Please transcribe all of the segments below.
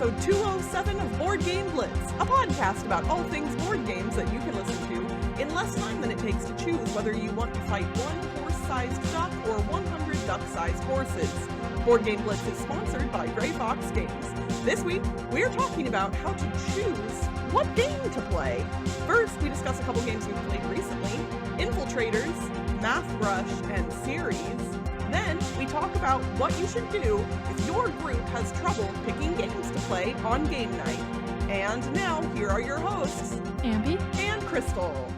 episode 207 of Board Game Blitz, a podcast about all things board games that you can listen to in less time than it takes to choose whether you want to fight one horse-sized duck or 100 duck-sized horses. Board Game Blitz is sponsored by Gray Fox Games. This week, we're talking about how to choose what game to play. First, we discuss a couple games we've played recently, Infiltraitors, Math Rush, and Ceres. Then, we talk about what you should do if your group has trouble picking games to play on game night. And now, here are your hosts, Ambie and Crystal.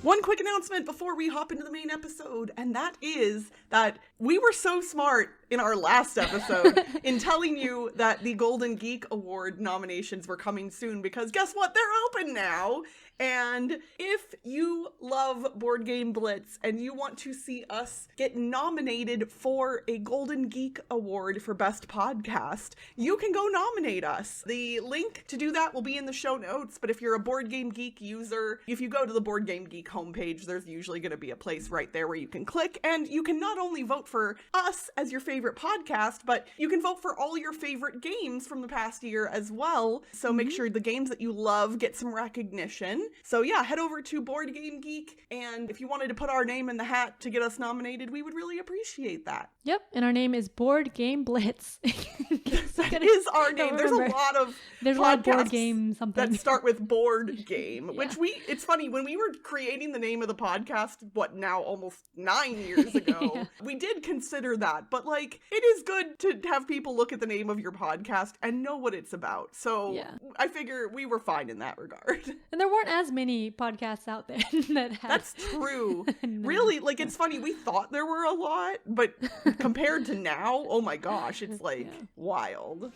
One quick announcement before we hop into the main episode, and that is that we were so smart in our last episode in telling you that the Golden Geek Award nominations were coming soon, because guess what? They're open now. And if you love Board Game Blitz and you want to see us get nominated for a Golden Geek Award for Best Podcast, you can go nominate us. The link to do that will be in the show notes, but if you're a Board Game Geek user, if you go to the Board Game Geek homepage, there's usually going to be a place right there where you can click, and you can not only vote for us as your favorite podcast, but you can vote for all your favorite games from the past year as well. So make sure the games that you love get some recognition. So yeah, head over to Board Game Geek, and if you wanted to put our name in the hat to get us nominated, we would really appreciate that. Yep, and our name is Board Game Blitz. That is our name. There's a lot of board game something that start with board game, yeah. It's funny, when we were creating the name of the podcast, now almost 9 years ago, we did consider that, but like, it is good to have people look at the name of your podcast and know what it's about. So yeah. I figure we were fine in that regard. And there weren't as many podcasts out there that had. That's true. Really, like, it's funny, we thought there were a lot, but compared to now, oh my gosh, it's like wild.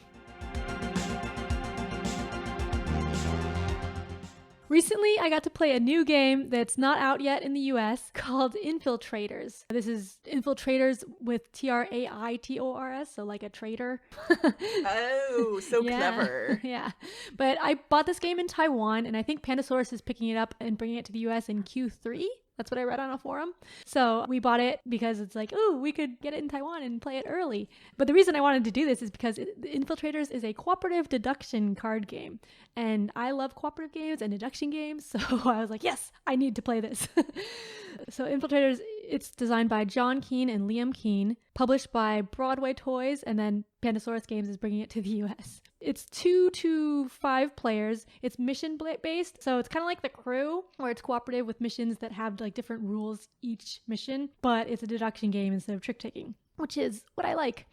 Recently, I got to play a new game that's not out yet in the US called Infiltraitors. This is Infiltraitors with Traitors, so like a traitor. Oh, so clever. Yeah. But I bought this game in Taiwan, and I think Pandasaurus is picking it up and bringing it to the US in Q3. That's what I read on a forum. So we bought it because it's like, ooh, we could get it in Taiwan and play it early. But the reason I wanted to do this is because Infiltrators is a cooperative deduction card game. And I love cooperative games and deduction games. So I was like, yes, I need to play this. So Infiltrators, it's designed by John Keane and Liam Keane, published by Broadway Toys, and then Pandasaurus Games is bringing it to the US. It's 2 to 5 players. It's mission based, so it's kind of like The Crew, where it's cooperative with missions that have like different rules each mission, but it's a deduction game instead of trick taking, which is what I like.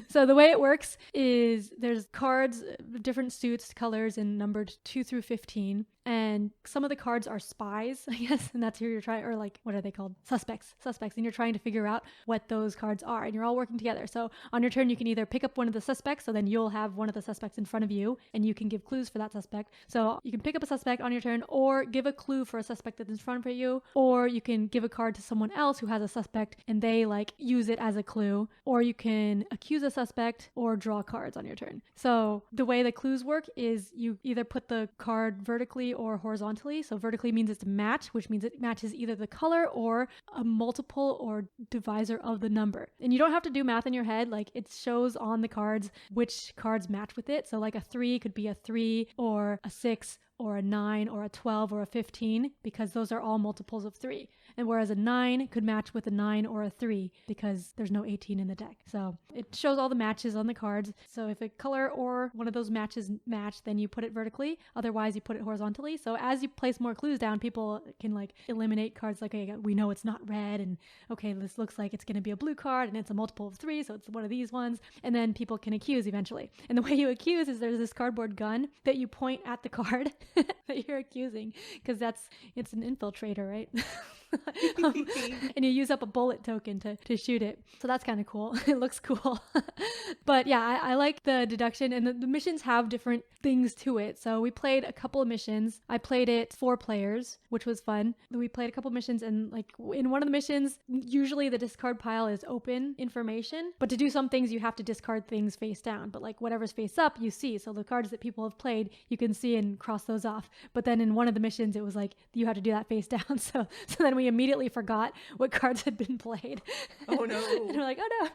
So the way it works is there's cards, different suits, colors, and numbered 2 through 15. And some of the cards are spies, I guess, and that's who you're trying, or like, what are they called? Suspects, and you're trying to figure out what those cards are, and you're all working together. So on your turn, you can either pick up one of the suspects, so then you'll have one of the suspects in front of you, and you can give clues for that suspect. So you can pick up a suspect on your turn, or give a clue for a suspect that's in front of you, or you can give a card to someone else who has a suspect, and they like use it as a clue, or you can accuse a suspect, or draw cards on your turn. So the way the clues work is you either put the card vertically or horizontally. So vertically means it's a match, which means it matches either the color or a multiple or divisor of the number. And you don't have to do math in your head. Like, it shows on the cards which cards match with it. So like a 3 could be a 3 or a 6 or a 9 or a 12 or a 15, because those are all multiples of 3. And whereas a 9 could match with a 9 or a 3 because there's no 18 in the deck. So it shows all the matches on the cards. So if a color or one of those matches match, then you put it vertically. Otherwise, you put it horizontally. So as you place more clues down, people can like eliminate cards like, okay, we know it's not red, and okay, this looks like it's going to be a blue card, and it's a multiple of 3, so it's one of these ones. And then people can accuse eventually. And the way you accuse is there's this cardboard gun that you point at the card that you're accusing, because it's an infiltrator, right? And you use up a bullet token to shoot it. So that's kind of cool. It looks cool. But yeah, I like the deduction, and the missions have different things to it. So we played a couple of missions. I played it 4 players, which was fun. We played a couple of missions, and like in one of the missions, usually the discard pile is open information, but to do some things you have to discard things face down, but like whatever's face up you see. So the cards that people have played, you can see and cross those off. But then in one of the missions, it was like you had to do that face down. So then we immediately forgot what cards had been played. Oh no. And we're like, oh no.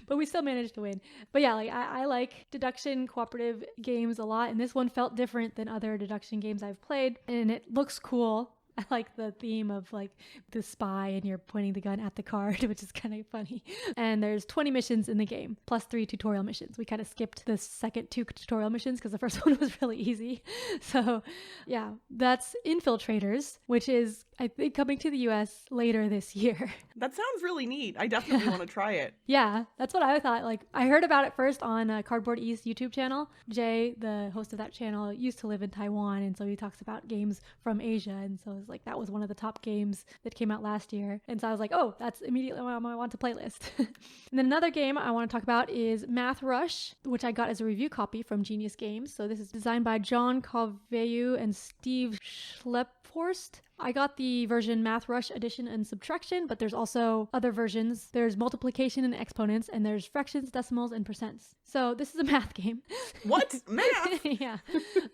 But we still managed to win. But yeah, like I like deduction cooperative games a lot. And this one felt different than other deduction games I've played. And it looks cool. I like the theme of like the spy and you're pointing the gun at the card, which is kind of funny. And there's 20 missions in the game, plus 3 tutorial missions. We kind of skipped the second 2 tutorial missions because the first one was really easy. So yeah, that's Infiltraitors, which is, I think, coming to the US later this year. That sounds really neat. I definitely want to try it. Yeah, that's what I thought. Like, I heard about it first on Cardboard East YouTube channel. Jay, the host of that channel, used to live in Taiwan, and so he talks about games from Asia. And so it was like that was one of the top games that came out last year. And so I was like, oh, that's immediately on my want to play list. And then another game I want to talk about is Math Rush, which I got as a review copy from Genius Games. So this is designed by John Calveu and Steve Schlepphorst. I got the version Math Rush Addition and Subtraction, but there's also other versions. There's multiplication and exponents, and there's fractions, decimals, and percents. So this is a math game. What? Math? Yeah.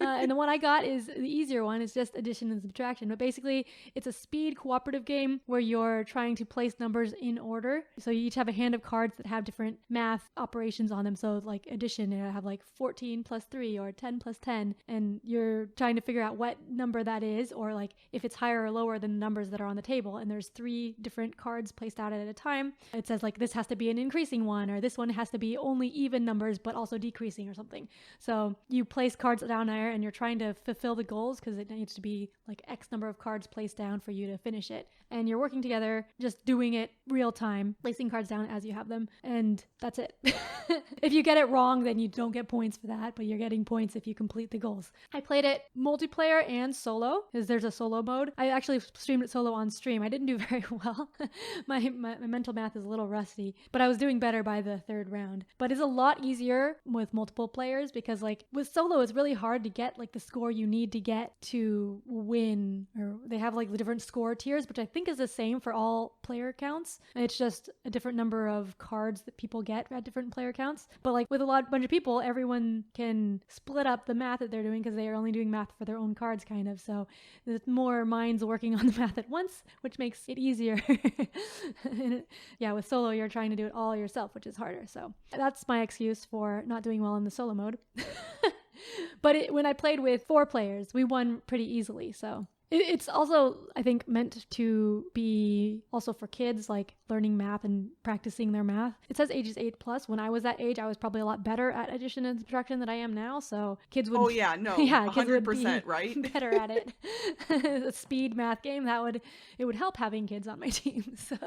And the one I got is the easier one. It's just addition and subtraction. But basically, it's a speed cooperative game where you're trying to place numbers in order. So you each have a hand of cards that have different math operations on them. So like addition, you have like 14 plus 3 or 10 plus 10. And you're trying to figure out what number that is, or like if it's higher or lower than the numbers that are on the table. And there's 3 different cards placed out at a time. It says like this has to be an increasing one, or this one has to be only even numbers but also decreasing or something. So you place cards down there and you're trying to fulfill the goals because it needs to be like X number of cards placed down for you to finish it. And you're working together, just doing it real time, placing cards down as you have them. And that's it. If you get it wrong, then you don't get points for that, but you're getting points if you complete the goals. I played it multiplayer and solo, because there's a solo mode. I actually streamed it solo on stream. I didn't do very well. My mental math is a little rusty, but I was doing better by the 3rd round. But it's a lot easier with multiple players because like with solo, it's really hard to get like the score you need to get to win. Or they have like the different score tiers, which I think is the same for all player counts. It's just a different number of cards that people get at different player counts. But like with bunch of people, everyone can split up the math that they're doing because they are only doing math for their own cards kind of. So there's more minds working on the math at once, which makes it easier. Yeah, with solo, you're trying to do it all yourself, which is harder. So that's my excuse for not doing well in the solo mode. But when I played with 4 players, we won pretty easily. So it's also, I think, meant to be also for kids, like learning math and practicing their math. It says ages 8+. When I was that age, I was probably a lot better at addition and subtraction than I am now. So kids would... Oh yeah, no, yeah, 100%, right? Better at it. A speed math game, it would help having kids on my team. So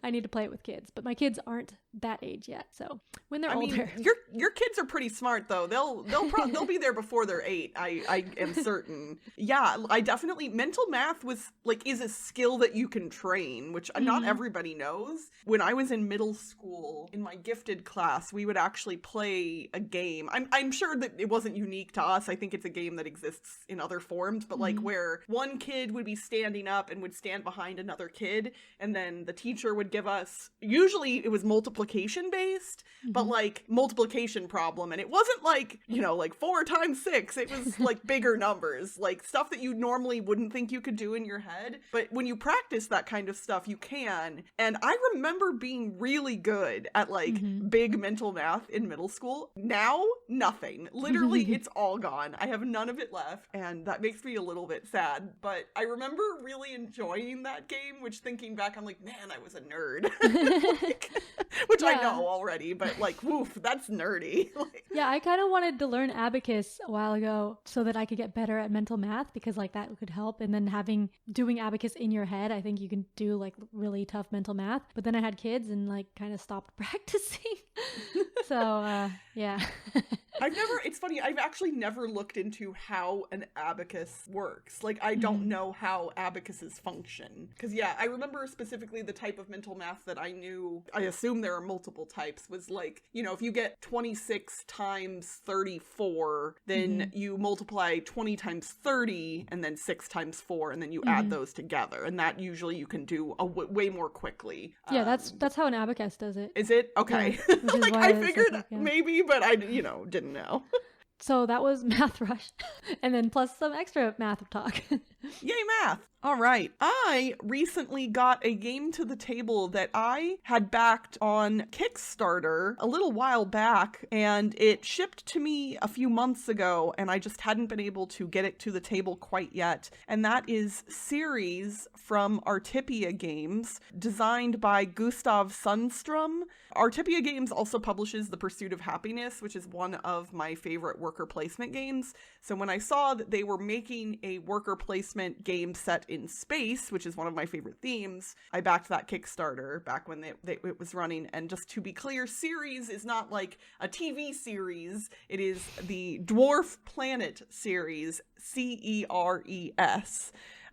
I need to play it with kids. But my kids aren't that age yet. So when they're older... Your kids are pretty smart though. They'll be there before they're 8. I am certain. Yeah, I definitely... Mental math is a skill that you can train, which not everybody knows. When I was in middle school, in my gifted class, we would actually play a game. I'm sure that it wasn't unique to us. I think it's a game that exists in other forms, but like where one kid would be standing up and would stand behind another kid, and then the teacher would give us, usually it was multiplication based, but like multiplication problem. And it wasn't like, like 4 times 6. It was like bigger numbers, like stuff that you normally wouldn't think you could do in your head. But when you practice that kind of stuff, you can. And I remember being really good at like big mental math in middle school. Now, nothing. Literally, it's all gone. I have none of it left. And that makes me a little bit sad. But I remember really enjoying that game, which thinking back, I'm like, man, I was a nerd. Which I know already, but like, woof, that's nerdy. Yeah, I kind of wanted to learn abacus a while ago so that I could get better at mental math, because like that could help. And then doing abacus in your head, I think you can do like really tough mental math. But then I had kids and like kind of stopped practicing. So yeah. It's funny, I've actually never looked into how an abacus works. Like, I don't know how abacuses function. Because, yeah, I remember specifically the type of mental math that I knew, I assume there are multiple types, was like, if you get 26 times 34, then you multiply 20 times 30, and then 6 times 4, and then you add those together. And that usually you can do way more quickly. Yeah, that's how an abacus does it. Is it? Okay. Yeah, like, I figured maybe, but I, didn't know. So that was Math Rush. And then plus some extra math talk. Yay, math! All right. I recently got a game to the table that I had backed on Kickstarter a little while back, and it shipped to me a few months ago, and I just hadn't been able to get it to the table quite yet. And that is Ceres from Artipia Games, designed by Gustav Sundstrom. Artipia Games also publishes The Pursuit of Happiness, which is one of my favorite worker placement games. So when I saw that they were making a worker placement game set in space, which is one of my favorite themes, I backed that Kickstarter back when it was running. And just to be clear, Ceres is not like a TV series. It is the Dwarf Planet series, Ceres.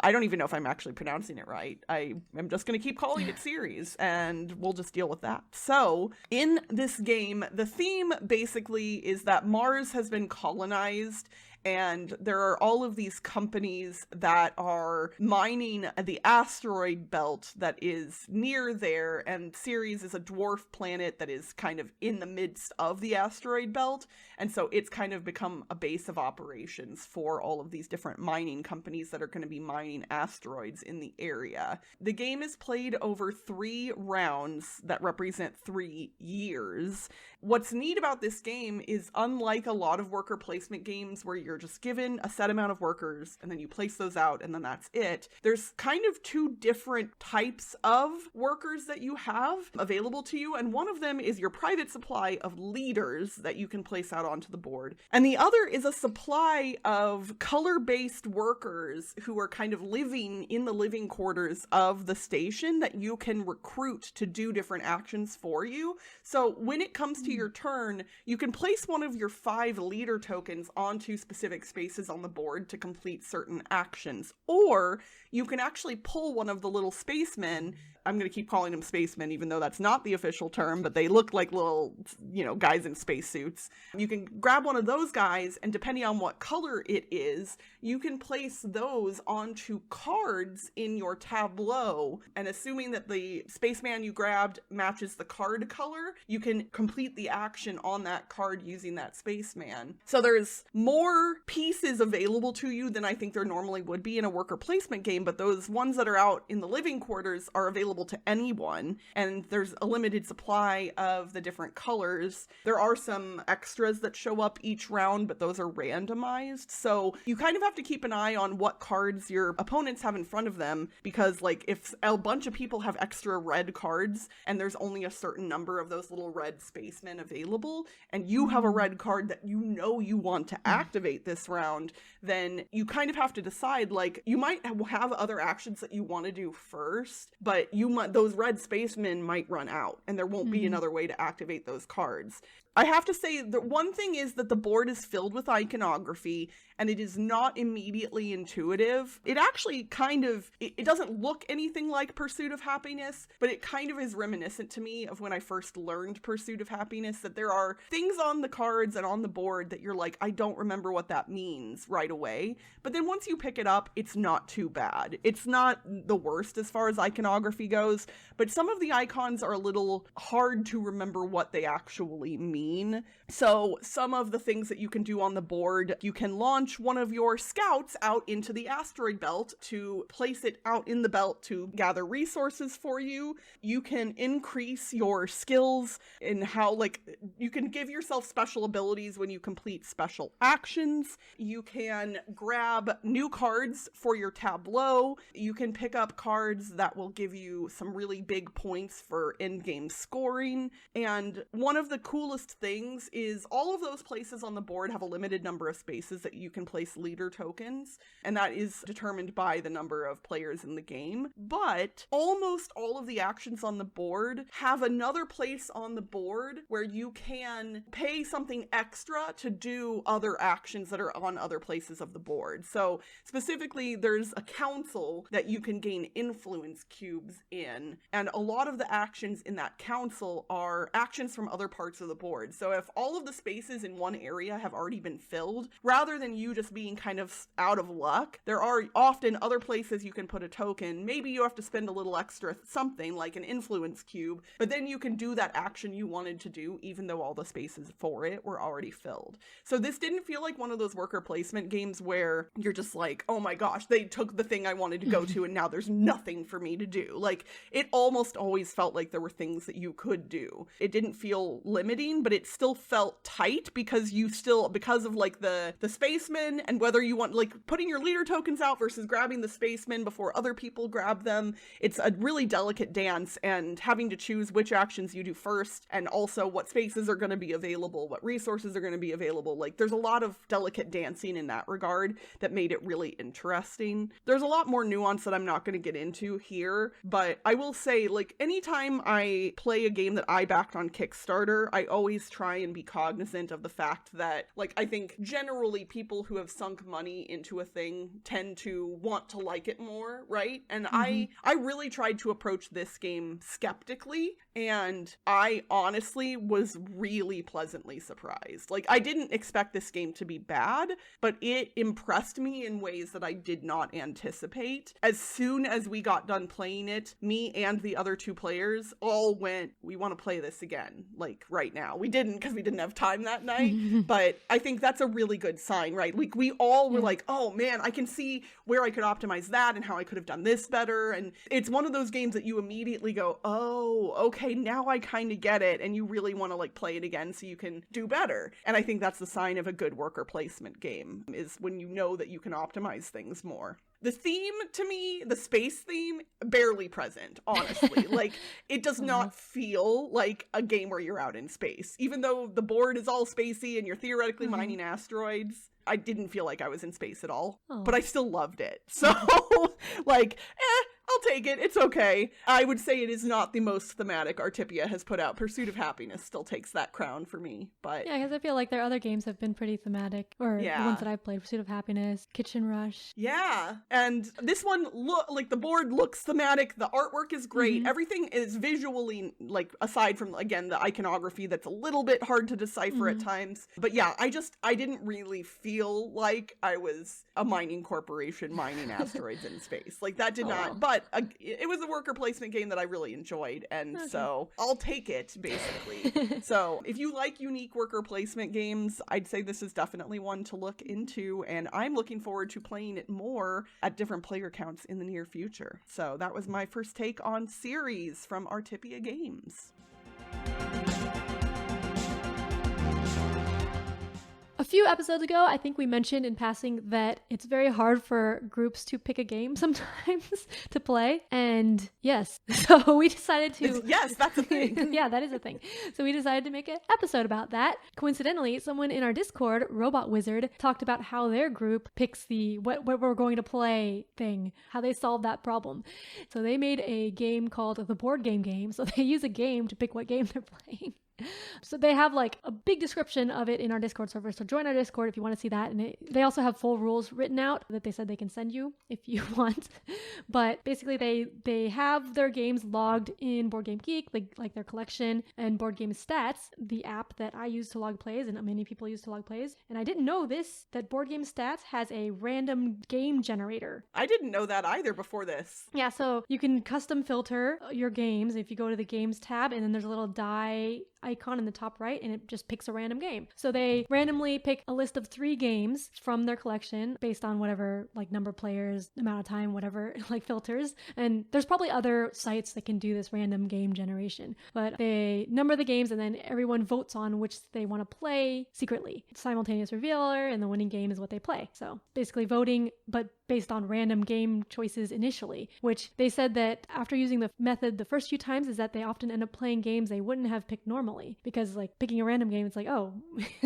I don't even know if I'm actually pronouncing it right. I am just going to keep calling it Ceres, and we'll just deal with that. So, in this game, the theme basically is that Mars has been colonized, and there are all of these companies that are mining the asteroid belt that is near there, and Ceres is a dwarf planet that is kind of in the midst of the asteroid belt, and so it's kind of become a base of operations for all of these different mining companies that are going to be mining asteroids in the area. The game is played over 3 rounds that represent 3 years. What's neat about this game is, unlike a lot of worker placement games where you're just given a set amount of workers and then you place those out and then that's it, there's kind of 2 different types of workers that you have available to you, and one of them is your private supply of leaders that you can place out onto the board, and the other is a supply of color-based workers who are kind of living in the living quarters of the station that you can recruit to do different actions for you. So when it comes to your turn, you can place one of your 5 leader tokens onto specific spaces on the board to complete certain actions, or you can actually pull one of the little spacemen. I'm going to keep calling them spacemen, even though that's not the official term, but they look like little, guys in spacesuits. You can grab one of those guys, and depending on what color it is, you can place those onto cards in your tableau. And assuming that the spaceman you grabbed matches the card color, you can complete the action on that card using that spaceman. So there's more pieces available to you than I think there normally would be in a worker placement game, but those ones that are out in the living quarters are available to anyone, and there's a limited supply of the different colors. There are some extras that show up each round, but those are randomized, so you kind of have to keep an eye on what cards your opponents have in front of them, because if a bunch of people have extra red cards and there's only a certain number of those little red spacemen available, and you have a red card that you want to activate this round, then you kind of have to decide, you might have other actions that you want to do first, but those red spacemen might run out, and there won't be another way to activate those cards. I have to say that one thing is that the board is filled with iconography, and it is not immediately intuitive. It actually it doesn't look anything like Pursuit of Happiness, but it kind of is reminiscent to me of when I first learned Pursuit of Happiness, that there are things on the cards and on the board that you're like, I don't remember what that means right away. But then once you pick it up, it's not too bad. It's not the worst as far as iconography goes, but some of the icons are a little hard to remember what they actually mean. So some of the things that you can do on the board, you can launch one of your scouts out into the asteroid belt to place it out in the belt to gather resources for you. You can increase your skills in how, you can give yourself special abilities when you complete special actions. You can grab new cards for your tableau. You can pick up cards that will give you some really big points for endgame scoring. And one of the coolest things is all of those places on the board have a limited number of spaces that you can place leader tokens, and that is determined by the number of players in the game. But almost all of the actions on the board have another place on the board where you can pay something extra to do other actions that are on other places of the board. So specifically, there's a council that you can gain influence cubes in, and a lot of the actions in that council are actions from other parts of the board. So if all of the spaces in one area have already been filled, rather than you just being kind of out of luck, there are often other places you can put a token. Maybe you have to spend a little extra something like an influence cube, but then you can do that action you wanted to do even though all the spaces for it were already filled. So this didn't feel like one of those worker placement games where you're just like, oh my gosh, they took the thing I wanted to go to and now there's nothing for me to do. Like, it almost always felt like there were things that you could do. It didn't feel limiting, but it still felt tight because of like the spacemen and whether you want like putting your leader tokens out versus grabbing the spacemen before other people grab them. It's a really delicate dance, and having to choose which actions you do first and also what spaces are going to be available, what resources are going to be available. Like, there's a lot of delicate dancing in that regard that made it really interesting. There's a lot more nuance that I'm not going to get into here, but I will say, like, anytime I play a game that I backed on Kickstarter, I always try and be cognizant of the fact that, like, I think generally people who have sunk money into a thing tend to want to like it more, right? And I really tried to approach this game skeptically, and I honestly was really pleasantly surprised. Like, I didn't expect this game to be bad, but it impressed me in ways that I did not anticipate. As soon as we got done playing it, me and the other two players all went, we want to play this again, like right now. We didn't because we didn't have time that night, but I think that's a really good sign, right? Like, we all were like, oh man, I can see where I could optimize that and how I could have done this better. And it's one of those games that you immediately go, oh, okay, now I kind of get it. And you really want to like play it again so you can do better. And I think that's the sign of a good worker placement game, is when you know that you can optimize things more. The theme, to me, the space theme, barely present, honestly. Like, it does not feel like a game where you're out in space. Even though the board is all spacey and you're theoretically mining asteroids, I didn't feel like I was in space at all. But I still loved it. So, like, I'll take it. It's okay. I would say it is not the most thematic Artipia has put out. Pursuit of Happiness still takes that crown for me. But yeah, because I feel like their other games have been pretty thematic, or the ones that I've played, Pursuit of Happiness, Kitchen Rush. Yeah, and this one, like, the board looks thematic. The artwork is great. Everything is visually, like, aside from, again, the iconography that's a little bit hard to decipher at times. But yeah, I didn't really feel like I was a mining corporation mining asteroids in space. Like, that did not, but it was a worker placement game that I really enjoyed, and so I'll take it, basically. So if you like unique worker placement games, I'd say this is definitely one to look into, and I'm looking forward to playing it more at different player counts in the near future. So that was my first take on Ceres from Artipia Games. A few episodes ago, I think we mentioned in passing that it's very hard for groups to pick a game sometimes to play. And yes, so we decided to... Yes, that's a thing. Yeah, that is a thing. So we decided to make an episode about that. Coincidentally, someone in our Discord, Robot Wizard, talked about how their group picks the what we're going to play thing, how they solve that problem. So they made a game called the Board Game. So they use a game to pick what game they're playing. So they have like a big description of it in our Discord server. So join our Discord if you want to see that. And they also have full rules written out that they said they can send you if you want. But basically they have their games logged in Board Game Geek, like their collection, and Board Game Stats, the app that I use to log plays and many people use to log plays. And I didn't know this, that Board Game Stats has a random game generator. I didn't know that either before this. Yeah, so you can custom filter your games if you go to the Games tab, and then there's a little die icon in the top right, and it just picks a random game. So they randomly pick a list of 3 games from their collection based on whatever, like, number of players, amount of time, whatever, like, filters. And there's probably other sites that can do this random game generation, but they number the games and then everyone votes on which they want to play secretly. Simultaneous revealer, and the winning game is what they play. So basically voting, but based on random game choices initially, which they said that after using the method the first few times is that they often end up playing games they wouldn't have picked normally, because like picking a random game, it's like, oh,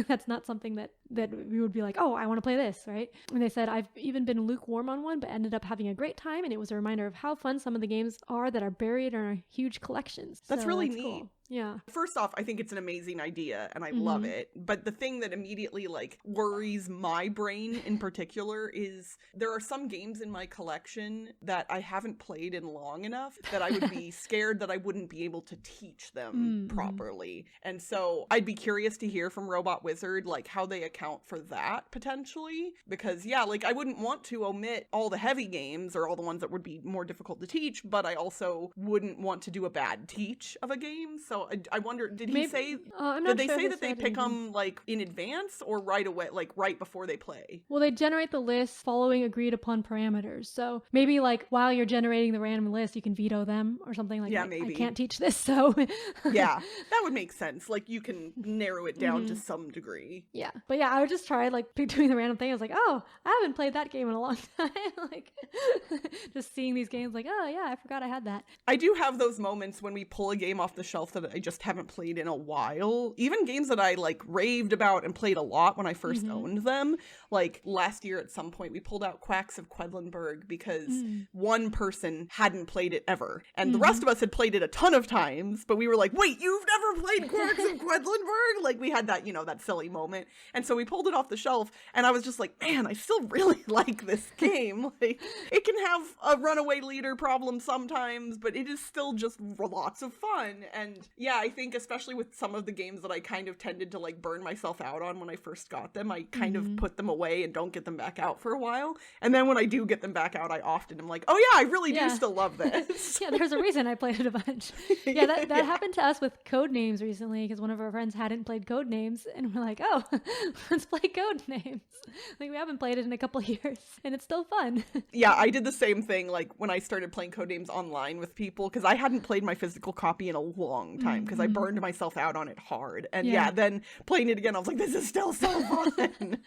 that's not something that that we would be like, oh, I want to play this, right? And they said, I've even been lukewarm on one, but ended up having a great time. And it was a reminder of how fun some of the games are that are buried in our huge collections. That's So really that's neat. cool. Yeah. First off, I think it's an amazing idea and I love it. But the thing that immediately like worries my brain in particular is there are some games in my collection that I haven't played in long enough that I would be scared that I wouldn't be able to teach them properly. And so I'd be curious to hear from Robot Wizard like how they account for that potentially. Because yeah, like I wouldn't want to omit all the heavy games or all the ones that would be more difficult to teach, but I also wouldn't want to do a bad teach of a game. So I wonder, did he say, did they say that they pick them like in advance or right away, like right before they play? Well, they generate the list following agreed upon parameters. So maybe like while you're generating the random list, you can veto them or something like that. Yeah, maybe. I can't teach this, so. Yeah, that would make sense. Like you can narrow it down to some degree. Yeah. But yeah, I would just try like doing the random thing. I was like, oh, I haven't played that game in a long time. Like just seeing these games like, oh yeah, I forgot I had that. I do have those moments when we pull a game off the shelf that I just haven't played in a while. Even games that I like raved about and played a lot when I first owned them. Like last year at some point we pulled out Quacks of Quedlinburg because one person hadn't played it ever. And the rest of us had played it a ton of times, but we were like, wait, you've never played Quacks of Quedlinburg? Like we had that, you know, that silly moment. And so we pulled it off the shelf and I was just like, man, I still really like this game. Like it can have a runaway leader problem sometimes, but it is still just lots of fun. And yeah, I think especially with some of the games that I kind of tended to like burn myself out on when I first got them, I kind of put them away and don't get them back out for a while. And then when I do get them back out, I often am like, oh yeah, I really do still love this. Yeah, there's a reason I played it a bunch. Yeah, that happened to us with Codenames recently because one of our friends hadn't played Codenames and we're like, oh, let's play Codenames. Like we haven't played it in a couple years and it's still fun. Yeah, I did the same thing like when I started playing Codenames online with people because I hadn't played my physical copy in a long time because I burned myself out on it hard. And yeah, then playing it again, I was like, this is still so fun.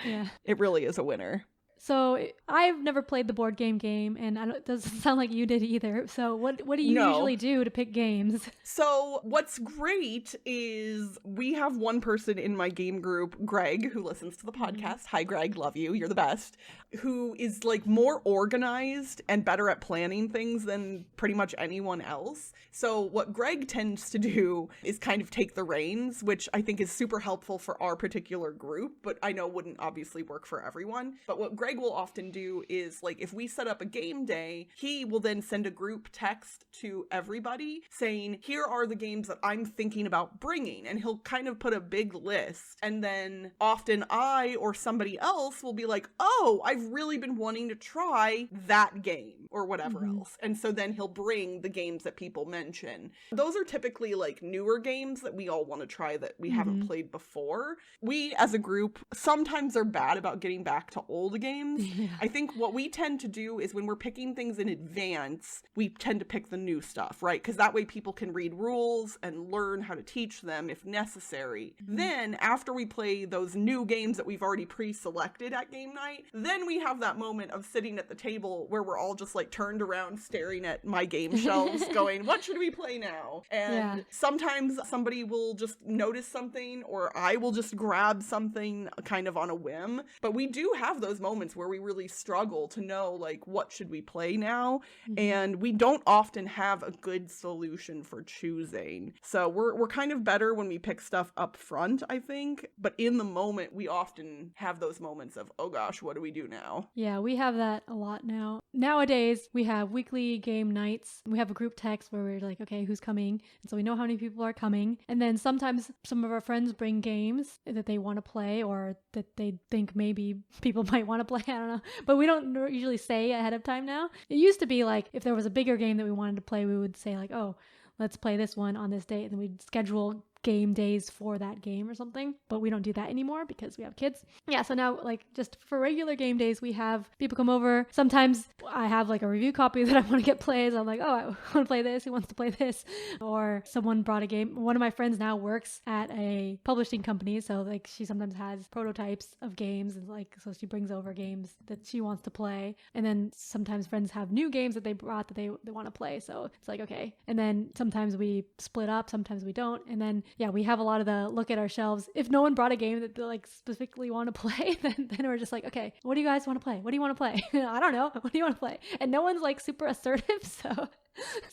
Yeah. It really is a winner. So I've never played the board game, and it doesn't sound like you did either. So what do you usually do to pick games? So what's great is we have one person in my game group, Greg, who listens to the podcast. Hi, Greg. Love you. You're the best. Who is like more organized and better at planning things than pretty much anyone else. So what Greg tends to do is kind of take the reins, which I think is super helpful for our particular group, but I know wouldn't obviously work for everyone. But what Greg will often do is like if we set up a game day, he will then send a group text to everybody saying, here are the games that I'm thinking about bringing. And he'll kind of put a big list. And then often I or somebody else will be like, oh, I've really been wanting to try that game or whatever else. And so then he'll bring the games that people mention. Those are typically like newer games that we all want to try that we haven't played before. We as a group sometimes are bad about getting back to old games. Yeah. I think what we tend to do is when we're picking things in advance, we tend to pick the new stuff, right? Because that way people can read rules and learn how to teach them if necessary. Then after we play those new games that we've already pre-selected at game night, then we have that moment of sitting at the table where we're all just like turned around staring at my game shelves going, what should we play now? And sometimes somebody will just notice something or I will just grab something kind of on a whim. But we do have those moments where we really struggle to know like what should we play now, and we don't often have a good solution for choosing. So we're kind of better when we pick stuff up front, I think, but in the moment we often have those moments of, oh gosh, what do we do now? Yeah, we have that a lot now. Nowadays we have weekly game nights. We have a group text where we're like, okay, who's coming? And so we know how many people are coming. And then sometimes some of our friends bring games that they want to play or that they think maybe people might want to play. I don't know. But we don't usually say ahead of time now. It used to be like if there was a bigger game that we wanted to play, we would say like, oh, let's play this one on this date. And then we'd schedule game days for that game or something, but we don't do that anymore because we have kids. Yeah, so now like just for regular game days, we have people come over. Sometimes I have like a review copy that I want to get played. So I'm like, oh, I want to play this. Who wants to play this? Or someone brought a game. One of my friends now works at a publishing company, so like she sometimes has prototypes of games and like so she brings over games that she wants to play. And then sometimes friends have new games that they brought that they want to play. So it's like, okay. And then sometimes we split up, sometimes we don't. And then yeah, we have a lot of the look at our shelves. If no one brought a game that they like specifically want to play, then we're just like, okay, what do you guys want to play? What do you want to play? I don't know. What do you want to play? And no one's like super assertive, so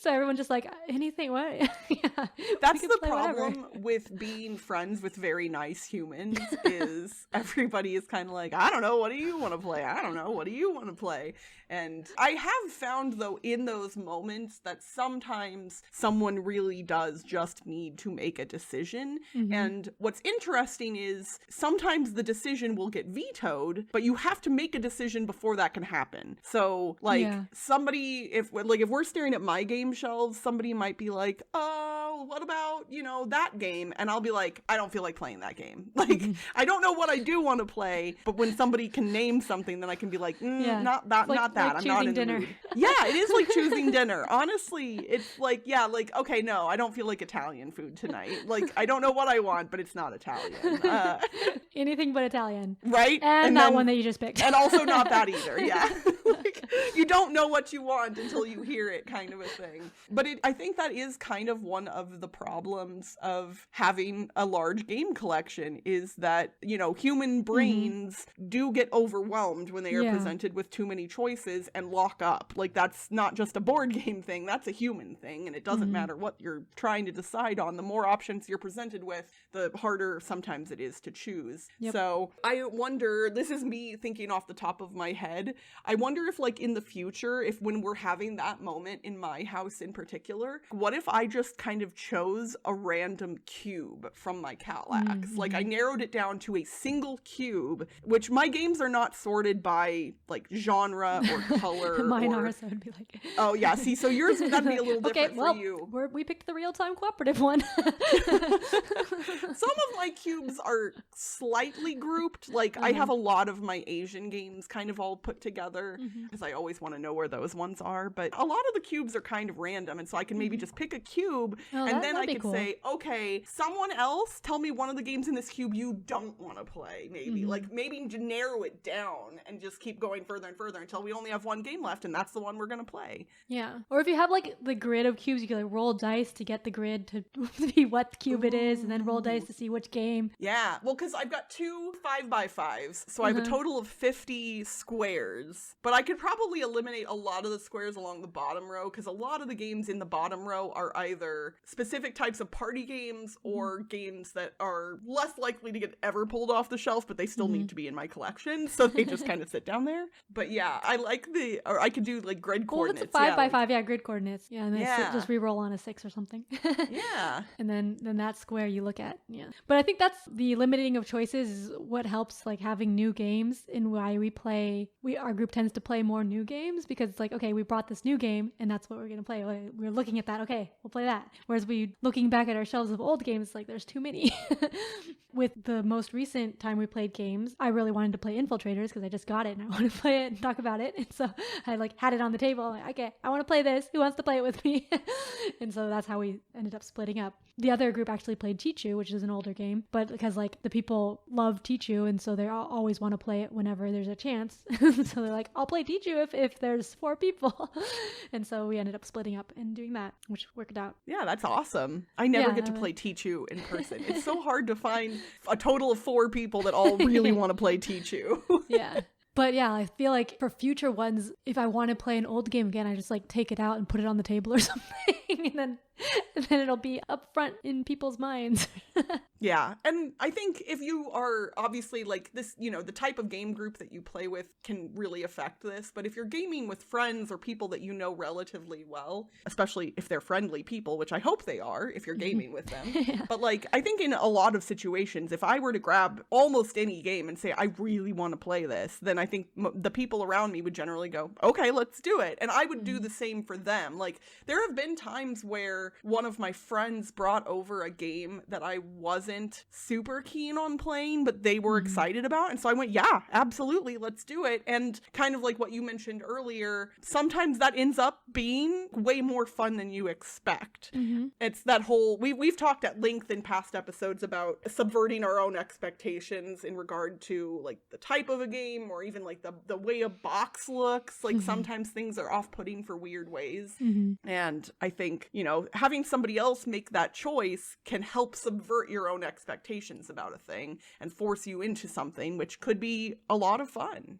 everyone's just like, anything, what? Yeah, that's the problem with being friends with very nice humans is everybody is kind of like, I don't know, what do you want to play? I don't know, what do you want to play? And I have found, though, in those moments that sometimes someone really does just need to make a decision. And what's interesting is sometimes the decision will get vetoed, but you have to make a decision before that can happen. So, like, somebody, if we're staring at my game shelves, somebody might be like, oh, what about, that game? And I'll be like, I don't feel like playing that game. Like, I don't know what I do want to play, but when somebody can name something, then I can be like, not that, not that. I'm not in dinner. The mood. Yeah, it is like choosing dinner. Honestly, it's like, okay, no, I don't feel like Italian food tonight. Like, I don't know what I want, but it's not Italian. Anything but Italian. Right? And that one that you just picked. And also not that either, yeah. Like, you don't know what you want until you hear it, kind of a thing. But I think that is kind of one of the problems of having a large game collection is that, human brains do get overwhelmed when they are presented with too many choices and lock up. Like, that's not just a board game thing, that's a human thing, and it doesn't matter what you're trying to decide on. The more options you're presented with, the harder sometimes it is to choose. So I wonder, this is me thinking off the top of my head, I wonder if, like, in the future, if when we're having that moment in my house in particular, what if I just kind of chose a random cube from my Kallax? Like, I narrowed it down to a single cube, which my games are not sorted by, like, genre or color. Mine are, so it'd be like... Oh, yeah, see, so yours, that'd be a little different for you. We picked the real-time cooperative one. Some of my cubes are slightly grouped. Like, I have a lot of my Asian games kind of all put together, because I always want to know where those ones are. But a lot of the cubes are kind of random, and so I can maybe just pick a cube, and then I could say, okay, someone else, tell me one of the games in this cube you don't want to play, maybe. Like, maybe to narrow it down and just keep going further and further until we only have one game left, and that's the one we're going to play. Yeah. Or if you have, like, the grid of cubes, you can, like, roll dice to get the grid to be what cube it is, and then roll dice to see which game. Yeah. Well, because I've got 2 5x5s, so I have a total of 50 squares, but I could probably eliminate a lot of the squares along the bottom row, because a lot of the games in the bottom row are either specific types of party games or games that are less likely to get ever pulled off the shelf, but they still need to be in my collection, so they just kind of sit down there. But yeah, I like or I could do, like, grid coordinates. Well, it's 5x5, grid coordinates. Yeah, and then just re-roll on a 6 or something. Yeah. And then that square you look at. Yeah. But I think that's the limiting of choices is what helps, like, having new games, and why our group tends to play more new games, because it's like, okay, we brought this new game and that's what we're going to play. We're looking at that. Okay, we'll play that. Whereas looking back at our shelves of old games, it's like, there's too many. With the most recent time we played games, I really wanted to play Infiltraitors because I just got it and I want to play it and talk about it. And so I, like, had it on the table. I'm like, okay, I want to play this. Who wants to play it with me? And so that's how we ended up splitting up. The other group actually played Tichu, which is an older game, but because, like, the people love Tichu, and so they always want to play it whenever there's a chance. So they're like, I'll play Tichu if there's 4 people. And so we ended up splitting up and doing that, which worked out. Yeah, that's awesome. I never get to play Tichu in person. It's so hard to find a total of 4 people that all really want to play Tichu. Yeah. But yeah, I feel like for future ones, if I want to play an old game again, I just, like, take it out and put it on the table or something. And then it'll be up front in people's minds. Yeah. And I think if you are obviously, like, this, the type of game group that you play with can really affect this. But if you're gaming with friends or people that you know relatively well, especially if they're friendly people, which I hope they are if you're gaming with them. Yeah. But, like, I think in a lot of situations, if I were to grab almost any game and say, I really want to play this, then I think the people around me would generally go, okay, let's do it. And I would do the same for them. Like, there have been times where one of my friends brought over a game that I wasn't super keen on playing, but they were excited about. And so I went, yeah, absolutely, let's do it. And kind of like what you mentioned earlier, sometimes that ends up being way more fun than you expect. It's that whole, we've talked at length in past episodes about subverting our own expectations in regard to, like, the type of a game or even even like the way a box looks. Like sometimes things are off-putting for weird ways. And I think, you know, having somebody else make that choice can help subvert your own expectations about a thing and force you into something, which could be a lot of fun.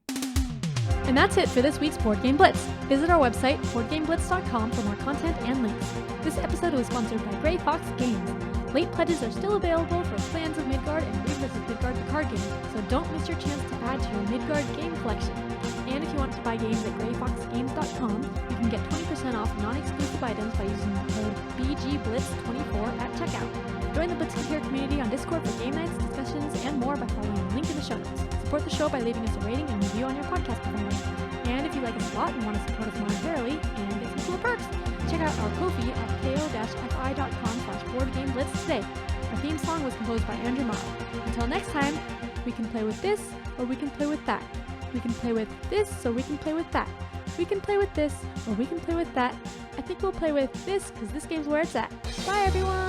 And that's it for this week's Board Game Blitz. Visit our website, boardgameblitz.com, for more content and links. This episode was sponsored by Grey Fox Games. Late pledges are still available for Clans of Midgard and Reavers of Midgard the card game, so don't miss your chance to add to your Midgard game collection. And if you want to buy games at greyfoxgames.com, you can get 20% off non-exclusive items by using the code BGBLITZ24 at checkout. Join the Blitzketeer community on Discord for game nights, discussions, and more by following the link in the show notes. Support the show by leaving us a rating and review on your podcast provider. And if you like us a lot and want to support us monetarily and get some cool perks, check out our Ko-fi at ko-fi.com/boardgameblitz today. Our theme song was composed by Andrew Morrow. Until next time, we can play with this, or we can play with that. We can play with this, or we can play with that. We can play with this, or we can play with that. I think we'll play with this, because this game's where it's at. Bye, everyone!